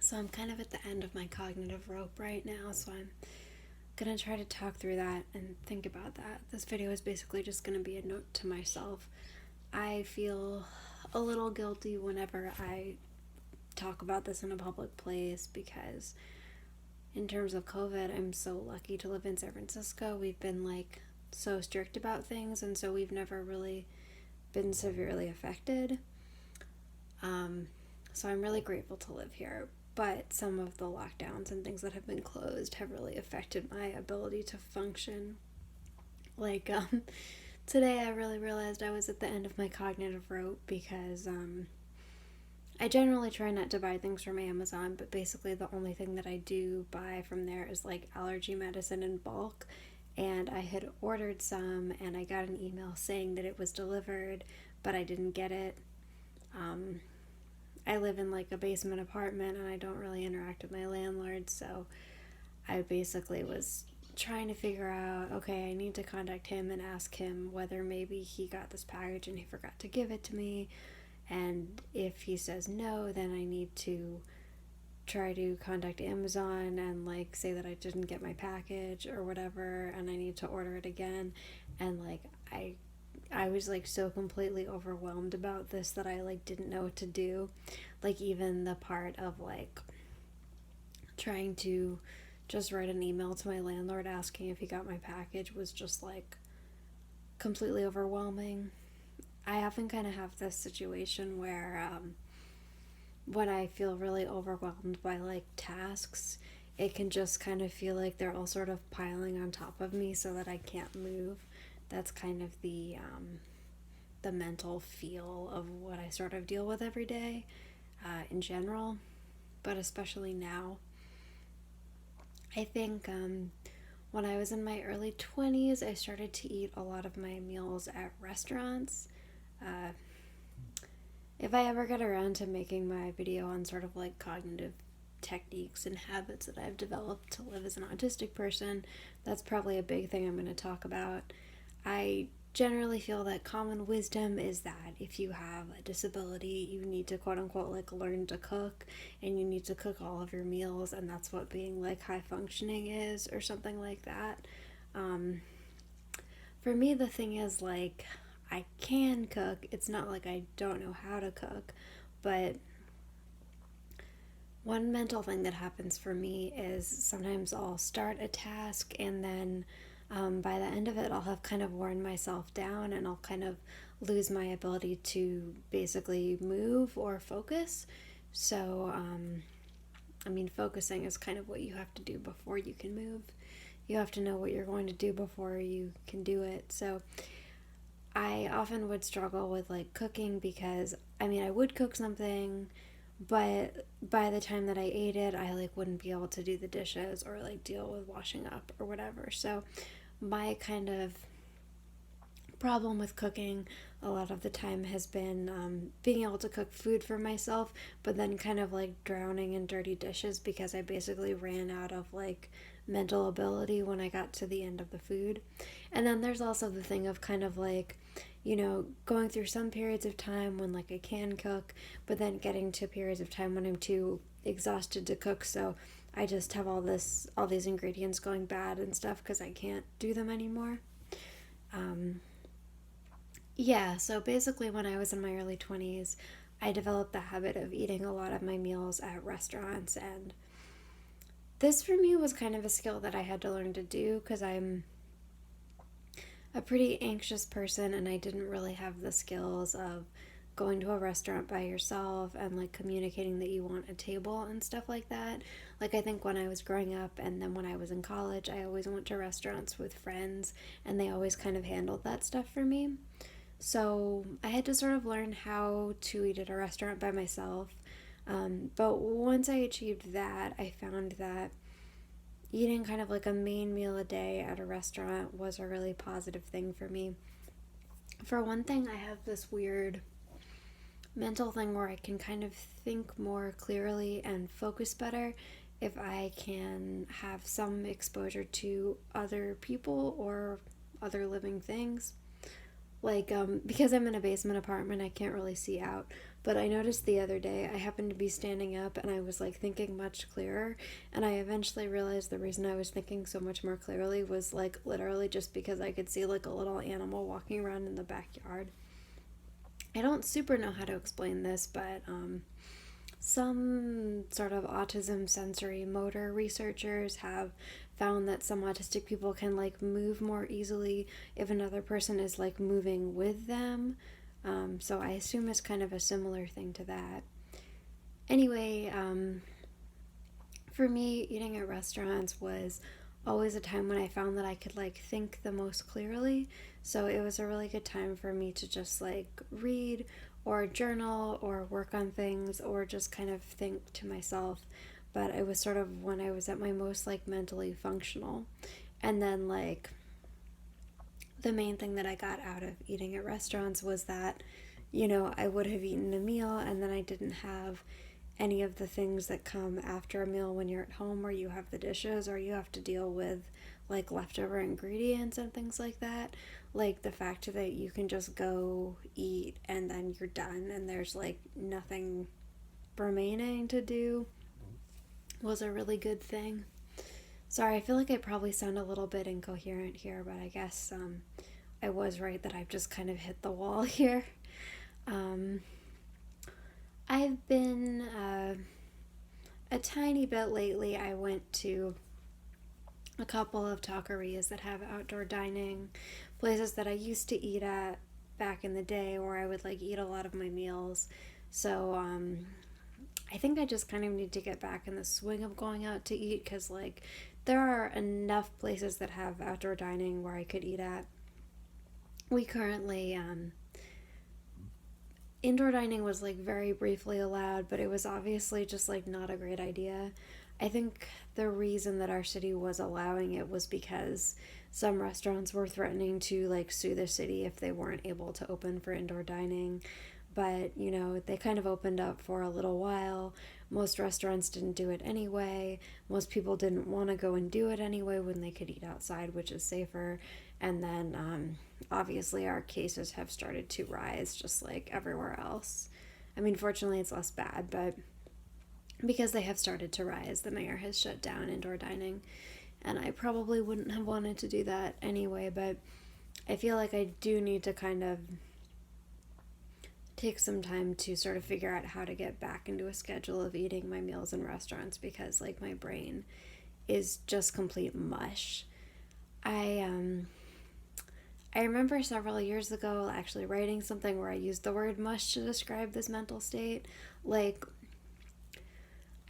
So I'm kind of at the end of my cognitive rope right now, so I'm gonna try to talk through that and think about that. This video is basically just gonna be a note to myself. I feel a little guilty whenever I talk about this in a public place because, in terms of COVID, I'm so lucky to live in San Francisco. We've been so strict about things, and so we've never really been severely affected. Um, so I'm really grateful to live here. But some of the lockdowns and things that have been closed have really affected my ability to function. Like, today I really realized I was at the end of my cognitive rope because I generally try not to buy things from Amazon, but basically the only thing that I do buy from there is like allergy medicine in bulk. And I had ordered some and I got an email saying that it was delivered, but I didn't get it. Um, I live in like a basement apartment and I don't really interact with my landlord, so I basically was trying to figure out, okay, I need to contact him and ask him whether maybe he got this package and he forgot to give it to me. And if he says no, then I need to try to contact Amazon and like say that I didn't get my package or whatever and I need to order it again. And I was like so completely overwhelmed about this that I like didn't know what to do. Like even the part of like trying to just write an email to my landlord asking if he got my package was just like completely overwhelming. I often kind of have this situation where when I feel really overwhelmed by like tasks, it can just kind of feel like they're all sort of piling on top of me so that I can't move. That's kind of the mental feel of what I sort of deal with every day in general, but especially now. I think when I was in my early 20s, I started to eat a lot of my meals at restaurants. Uh, if I ever get around to making my video on sort of like cognitive techniques and habits that I've developed to live as an autistic person, that's probably a big thing I'm going to talk about. I generally feel that common wisdom is that if you have a disability, you need to quote unquote like learn to cook and you need to cook all of your meals, and that's what being like high functioning is, or something like that. Um, for me, the thing is like I can cook. It's not like I don't know how to cook, but one mental thing that happens for me is sometimes I'll start a task and then by the end of it, I'll have kind of worn myself down and I'll kind of lose my ability to basically move or focus. So, I mean, focusing is kind of what you have to do before you can move. You have to know what you're going to do before you can do it. So, I often would struggle with like cooking because I mean, I would cook something, but by the time that I ate it, I like wouldn't be able to do the dishes or like deal with washing up or whatever. So my kind of problem with cooking a lot of the time has been being able to cook food for myself, but then kind of like drowning in dirty dishes because I basically ran out of like mental ability when I got to the end of the food. And then there's also the thing of kind of like, going through some periods of time when like I can cook, but then getting to periods of time when I'm too exhausted to cook. So I just have all these ingredients going bad and stuff because I can't do them anymore. Um, yeah, so basically, when I was in my early 20s, I developed the habit of eating a lot of my meals at restaurants. And this for me was kind of a skill that I had to learn to do because I'm a pretty anxious person and I didn't really have the skills of going to a restaurant by yourself and like communicating that you want a table and stuff like that. Like, I think when I was growing up and then when I was in college, I always went to restaurants with friends and they always kind of handled that stuff for me. So I had to sort of learn how to eat at a restaurant by myself. But once I achieved that, I found that eating kind of like a main meal a day at a restaurant was a really positive thing for me. For one thing, I have this weird mental thing where I can kind of think more clearly and focus better if I can have some exposure to other people or other living things. Like, because I'm in a basement apartment, I can't really see out. But I noticed the other day, I happened to be standing up and I was like thinking much clearer. And I eventually realized the reason I was thinking so much more clearly was like literally just because I could see like a little animal walking around in the backyard. I don't super know how to explain this, but some sort of autism sensory motor researchers have found that some autistic people can like move more easily if another person is like moving with them. So I assume it's kind of a similar thing to that. Anyway, for me, eating at restaurants was always a time when I found that I could like think the most clearly. So it was a really good time for me to just like read or journal or work on things or just kind of think to myself. But it was sort of when I was at my most like mentally functional. And then like the main thing that I got out of eating at restaurants was that, I would have eaten a meal and then I didn't have any of the things that come after a meal when you're at home, where you have the dishes or you have to deal with like leftover ingredients and things like that. Like the fact that you can just go eat and then you're done and there's like nothing remaining to do was a really good thing. Sorry, I feel like I probably sound a little bit incoherent here, but I guess I was right that I've just kind of hit the wall here. Um, I've been a tiny bit lately. I went to a couple of taquerias that have outdoor dining, places that I used to eat at back in the day where I would like eat a lot of my meals. So I think I just kind of need to get back in the swing of going out to eat because like there are enough places that have outdoor dining where I could eat at. We currently indoor dining was like very briefly allowed, but it was obviously just like not a great idea. I think the reason that our city was allowing it was because some restaurants were threatening to like sue the city if they weren't able to open for indoor dining. But, they kind of opened up for a little while. Most restaurants didn't do it anyway. Most people didn't want to go and do it anyway when they could eat outside, which is safer. And then obviously our cases have started to rise just like everywhere else. I mean, fortunately it's less bad, but because they have started to rise, the mayor has shut down indoor dining. And I probably wouldn't have wanted to do that anyway, but I feel like I do need to kind of take some time to sort of figure out how to get back into a schedule of eating my meals in restaurants because like my brain is just complete mush. I remember several years ago actually writing something where I used the word mush to describe this mental state. Like,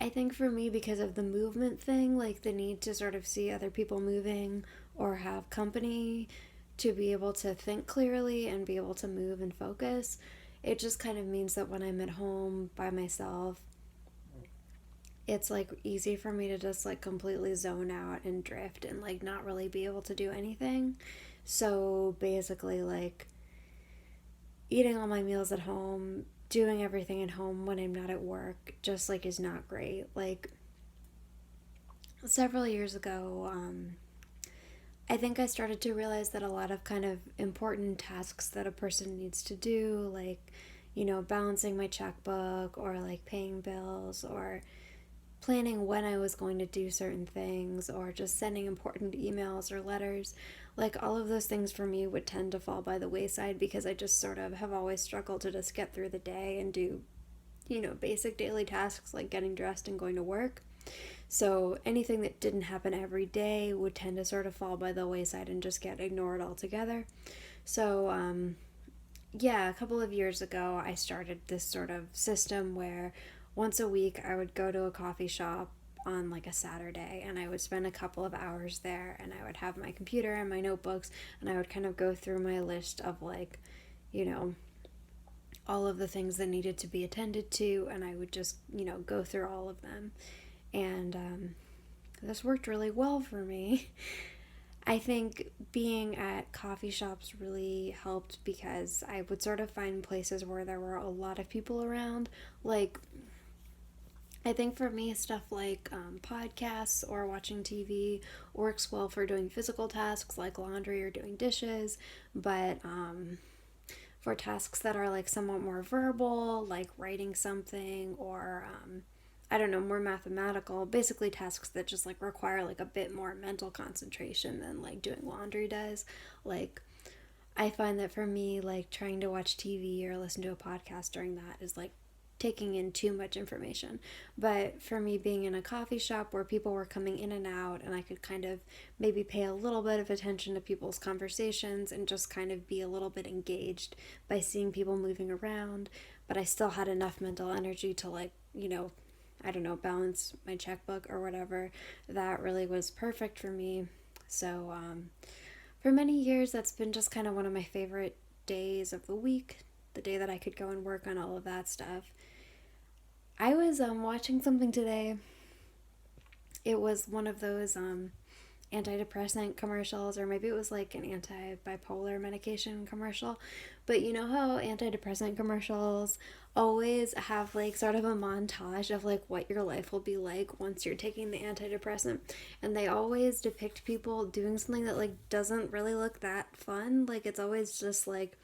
I think for me, because of the movement thing, like the need to sort of see other people moving or have company to be able to think clearly and be able to move and focus, it just kind of means that when I'm at home by myself, it's like easy for me to just like completely zone out and drift and like not really be able to do anything. So basically, like eating all my meals at home, doing everything at home when I'm not at work, just like is not great. Like several years ago, I think I started to realize that a lot of kind of important tasks that a person needs to do, like, balancing my checkbook or like paying bills or planning when I was going to do certain things or just sending important emails or letters, like all of those things for me would tend to fall by the wayside because I just sort of have always struggled to just get through the day and do, basic daily tasks like getting dressed and going to work. So anything that didn't happen every day would tend to sort of fall by the wayside and just get ignored altogether. So, a couple of years ago, I started this sort of system where once a week I would go to a coffee shop on like a Saturday and I would spend a couple of hours there and I would have my computer and my notebooks and I would kind of go through my list of like, all of the things that needed to be attended to and I would just, go through all of them. And this worked really well for me. I think being at coffee shops really helped because I would sort of find places where there were a lot of people around. Like, I think for me, stuff like podcasts or watching TV works well for doing physical tasks like laundry or doing dishes, but for tasks that are like somewhat more verbal, like writing something, or I don't know, more mathematical, basically tasks that just like require like a bit more mental concentration than like doing laundry does. Like, I find that for me, like trying to watch TV or listen to a podcast during that is like taking in too much information. But for me, being in a coffee shop where people were coming in and out, and I could kind of maybe pay a little bit of attention to people's conversations and just kind of be a little bit engaged by seeing people moving around, but I still had enough mental energy to, like, I don't know, balance my checkbook or whatever. That really was perfect for me. So, for many years, that's been just kind of one of my favorite days of the week, the day that I could go and work on all of that stuff. I was watching something today. It was one of those antidepressant commercials, or maybe it was like an anti-bipolar medication commercial. But you know how antidepressant commercials always have like sort of a montage of like what your life will be like once you're taking the antidepressant, and they always depict people doing something that like doesn't really look that fun. Like, it's always just like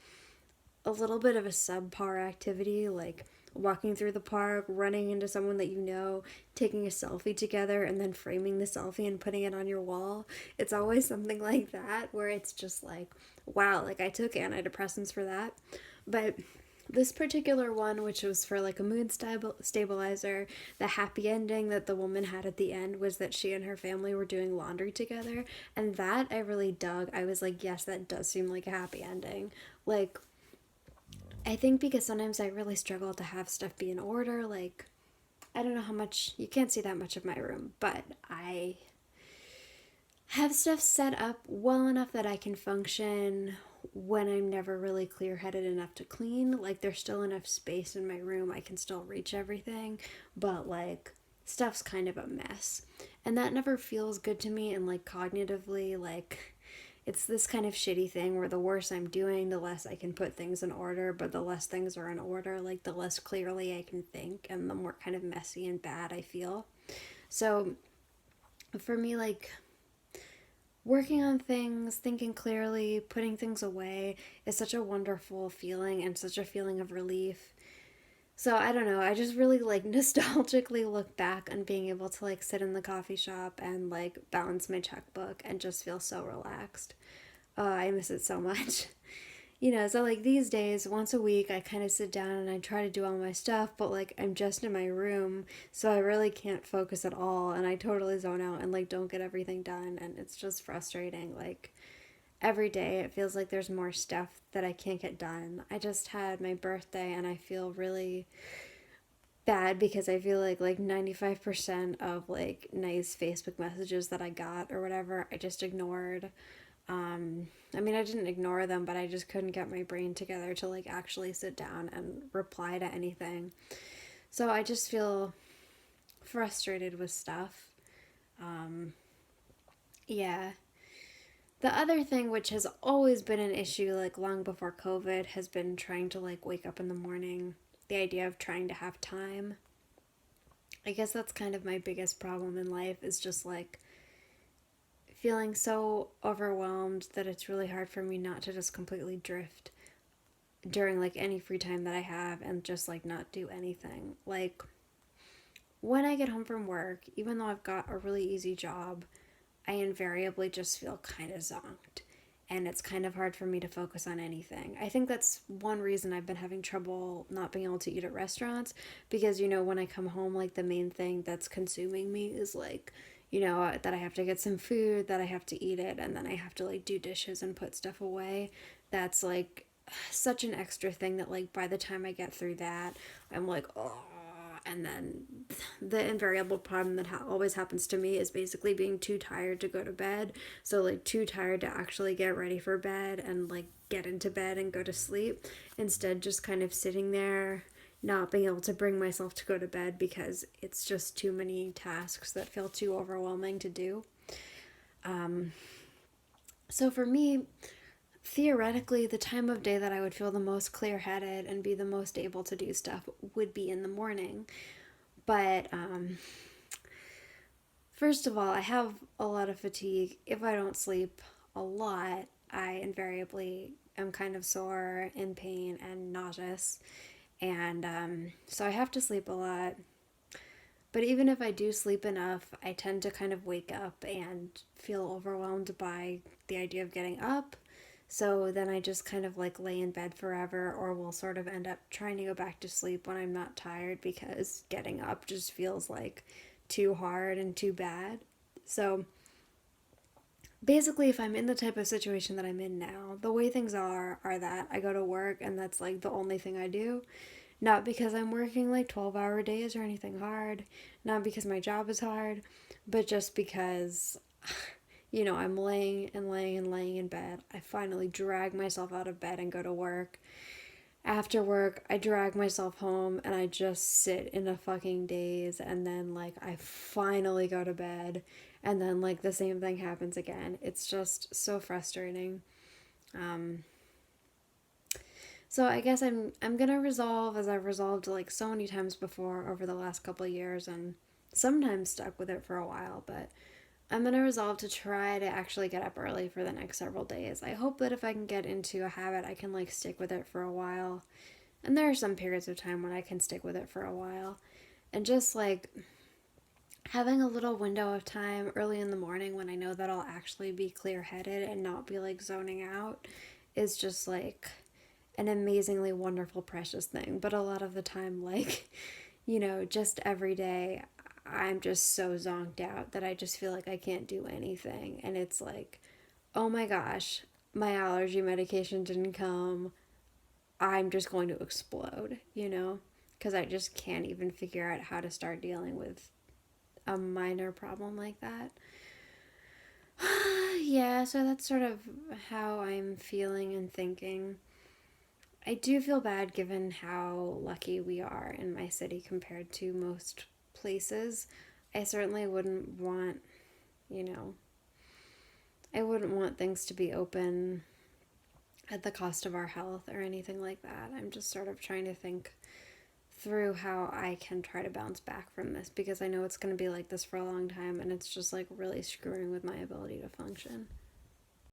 a little bit of a subpar activity, like walking through the park, running into someone that you know, taking a selfie together, and then framing the selfie and putting it on your wall. It's always something like that where it's just like, wow, like I took antidepressants for that. But this particular one, which was for like a mood stabilizer, the happy ending that the woman had at the end was that she and her family were doing laundry together. And that I really dug. I was like, yes, that does seem like a happy ending. Like, I think because sometimes I really struggle to have stuff be in order. Like, I don't know how much, you can't see that much of my room, but I have stuff set up well enough that I can function when I'm never really clear headed enough to clean. Like, there's still enough space in my room, I can still reach everything, but like, stuff's kind of a mess. And that never feels good to me, and like, cognitively, like, it's this kind of shitty thing where the worse I'm doing, the less I can put things in order, but the less things are in order, like the less clearly I can think, and the more kind of messy and bad I feel. So for me, like, working on things, thinking clearly, putting things away is such a wonderful feeling and such a feeling of relief. So I don't know, I just really like nostalgically look back on being able to like sit in the coffee shop and like balance my checkbook and just feel so relaxed. I miss it so much. So like these days, once a week, I kind of sit down and I try to do all my stuff, but like I'm just in my room, so I really can't focus at all, and I totally zone out and like don't get everything done, and it's just frustrating. Like, every day it feels like there's more stuff that I can't get done. I just had my birthday and I feel really bad because I feel like 95% of like nice Facebook messages that I got or whatever, I just ignored. I mean, I didn't ignore them, but I just couldn't get my brain together to like actually sit down and reply to anything. So I just feel frustrated with stuff. Yeah. The other thing, which has always been an issue, like long before COVID, has been trying to like wake up in the morning. The idea of trying to have time. I guess that's kind of my biggest problem in life, is just like feeling so overwhelmed that it's really hard for me not to just completely drift during like any free time that I have and just like not do anything. Like, when I get home from work, even though I've got a really easy job, I invariably just feel kind of zonked. And it's kind of hard for me to focus on anything. I think that's one reason I've been having trouble not being able to eat at restaurants, because, when I come home, like, the main thing that's consuming me is, like, that I have to get some food, that I have to eat it, and then I have to, like, do dishes and put stuff away. That's, like, such an extra thing that, like, by the time I get through that, I'm like, oh, and then the invariable problem that always happens to me is basically being too tired to go to bed. So like too tired to actually get ready for bed and like get into bed and go to sleep. Instead, just kind of sitting there, not being able to bring myself to go to bed because it's just too many tasks that feel too overwhelming to do. So for me, theoretically, the time of day that I would feel the most clear headed and be the most able to do stuff would be in the morning. But first of all, I have a lot of fatigue. If I don't sleep a lot, I invariably am kind of sore, in pain, and nauseous. And so I have to sleep a lot. But even if I do sleep enough, I tend to kind of wake up and feel overwhelmed by the idea of getting up. So then I just kind of like lay in bed forever, or will sort of end up trying to go back to sleep when I'm not tired because getting up just feels like too hard and too bad. So basically, if I'm in the type of situation that I'm in now, the way things are that I go to work and that's like the only thing I do. Not because I'm working like 12-hour days or anything hard, not because my job is hard, but just because, I'm laying and laying and laying in bed. I finally drag myself out of bed and go to work. After work, I drag myself home and I just sit in a fucking daze, and then like I finally go to bed, and then like the same thing happens again. It's just so frustrating. Um, So I guess I'm gonna resolve, as I've resolved like so many times before over the last couple of years, and sometimes stuck with it for a while, but I'm gonna resolve to try to actually get up early for the next several days. I hope that if I can get into a habit, I can like stick with it for a while. And there are some periods of time when I can stick with it for a while. And just like having a little window of time early in the morning when I know that I'll actually be clear headed and not be like zoning out is just like an amazingly wonderful, precious thing. But a lot of the time, like, just every day, I'm just so zonked out that I just feel like I can't do anything. And it's like, oh my gosh, my allergy medication didn't come. I'm just going to explode, Because I just can't even figure out how to start dealing with a minor problem like that. Yeah, so that's sort of how I'm feeling and thinking. I do feel bad given how lucky we are in my city compared to most places. I certainly wouldn't want, you know, I wouldn't want things to be open at the cost of our health or anything like that. I'm just sort of trying to think through how I can try to bounce back from this, because I know it's going to be like this for a long time and it's just like really screwing with my ability to function.